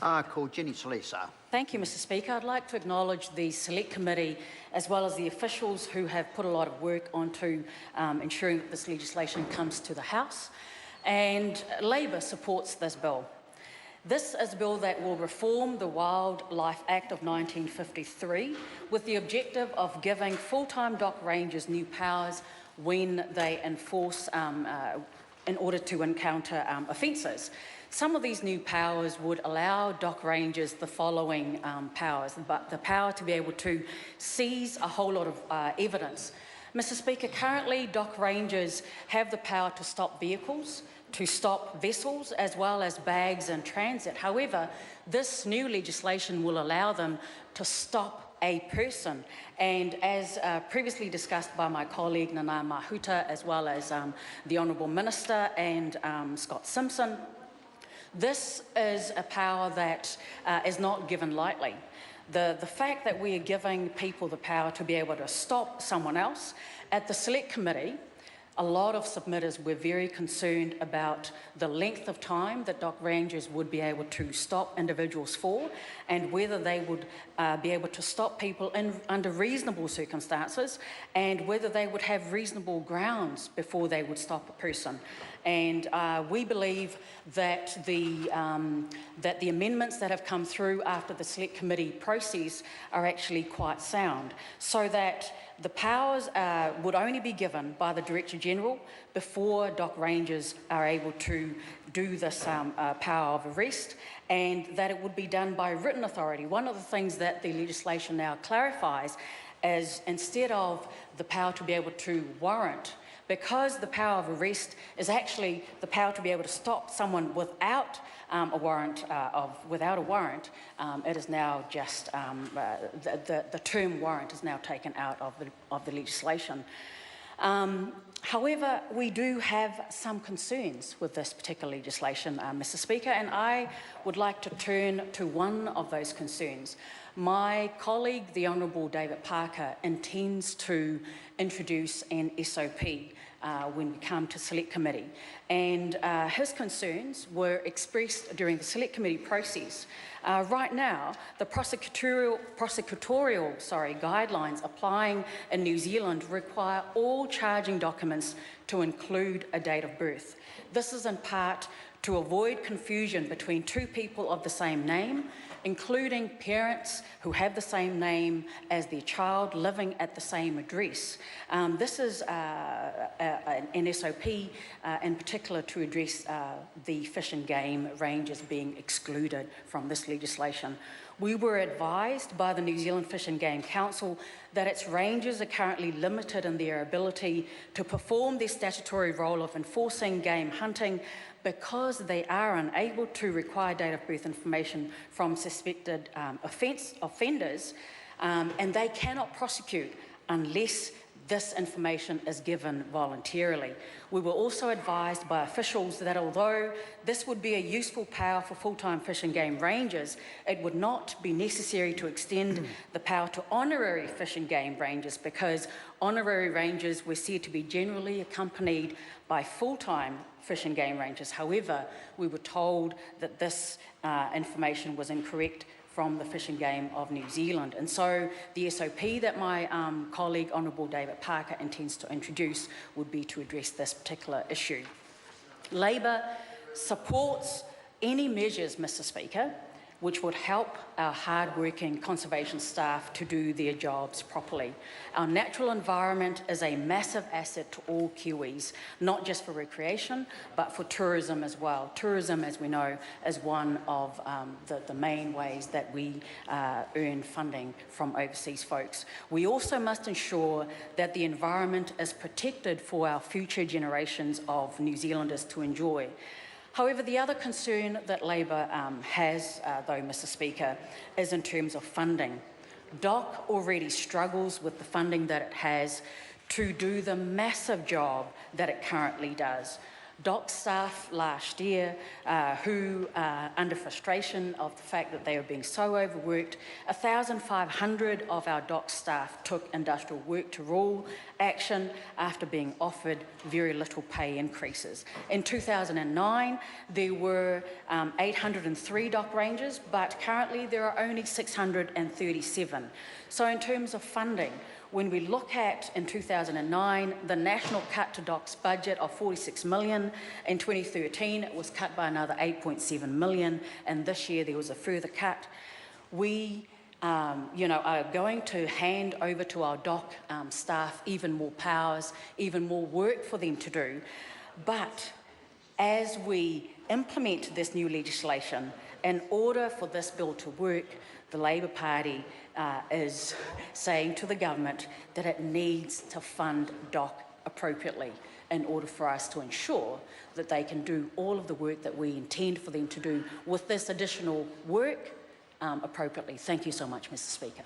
Call Jenny Salesa. Thank you, Mr Speaker. I'd like to acknowledge the Select Committee as well as the officials who have put a lot of work onto ensuring that this legislation comes to the House. And Labor supports this bill. This is a bill that will reform the Wildlife Act of 1953 with the objective of giving full-time dock rangers new powers when they enforce in order to encounter offences. Some of these new powers would allow dock rangers the following powers, but the power to be able to seize a whole lot of evidence. Mr Speaker, currently dock rangers have the power to stop vehicles, to stop vessels, as well as bags in transit. However, this new legislation will allow them to stop a person. And as previously discussed by my colleague Nana Mahuta, as well as the Honourable Minister and Scott Simpson, this is a power that is not given lightly. The fact that we are giving people the power to be able to stop someone else, at the Select Committee, a lot of submitters were very concerned about the length of time that dock rangers would be able to stop individuals for, and whether they would be able to stop people under reasonable circumstances, and whether they would have reasonable grounds before they would stop a person. And we believe that the amendments that have come through after the Select Committee process are actually quite sound, so that the powers would only be given by the Director-General before dock rangers are able to do this power of arrest, and that it would be done by written authority. One of the things that the legislation now clarifies is, instead of the power to be able to warrant, because the power of arrest is actually the power to be able to stop someone without a warrant, it is now just the term warrant is now taken out of the legislation. However, we do have some concerns with this particular legislation, Mr Speaker, and I would like to turn to one of those concerns. My colleague, the Honourable David Parker, intends to introduce an SOP when we come to Select Committee, and his concerns were expressed during the Select Committee process. Right now, the prosecutorial guidelines applying in New Zealand require all charging documents to include a date of birth. This is in part to avoid confusion between two people of the same name, including parents who have the same name as their child living at the same address. This is an SOP in particular to address the fish and game rangers being excluded from this legislation. We were advised by the New Zealand Fish and Game Council that its rangers are currently limited in their ability to perform their statutory role of enforcing game hunting because they are unable to require date of birth information from suspected offenders, and they cannot prosecute unless this information is given voluntarily. We were also advised by officials that although this would be a useful power for full-time fish and game rangers, it would not be necessary to extend the power to honorary fish and game rangers, because honorary rangers were said to be generally accompanied by full-time fish and game rangers. However, we were told that this information was incorrect from the Fish and Game of New Zealand. And so the SOP that my colleague, Honourable David Parker, intends to introduce would be to address this particular issue. Labor supports any measures, Mr Speaker, which would help our hard-working conservation staff to do their jobs properly. Our natural environment is a massive asset to all Kiwis, not just for recreation, but for tourism as well. Tourism, as we know, is one of the main ways that we earn funding from overseas folks. We also must ensure that the environment is protected for our future generations of New Zealanders to enjoy. However, the other concern that Labor has, though, Mr Speaker, is in terms of funding. DOC already struggles with the funding that it has to do the massive job that it currently does. dock staff last year who are under frustration of the fact that they are being so overworked. 1,500 of our dock staff took industrial work to rule action after being offered very little pay increases. In 2009, there were 803 dock rangers, but currently there are only 637. So in terms of funding, when we look at, in 2009, the national cut to docks budget of $46 million, in 2013 it was cut by another $8.7 million, and this year there was a further cut. We are going to hand over to our dock staff even more powers, even more work for them to do. But as we implement this new legislation, in order for this bill to work, the Labor Party is saying to the government that it needs to fund dock appropriately in order for us to ensure that they can do all of the work that we intend for them to do with this additional work appropriately. Thank you so much, Mr. Speaker.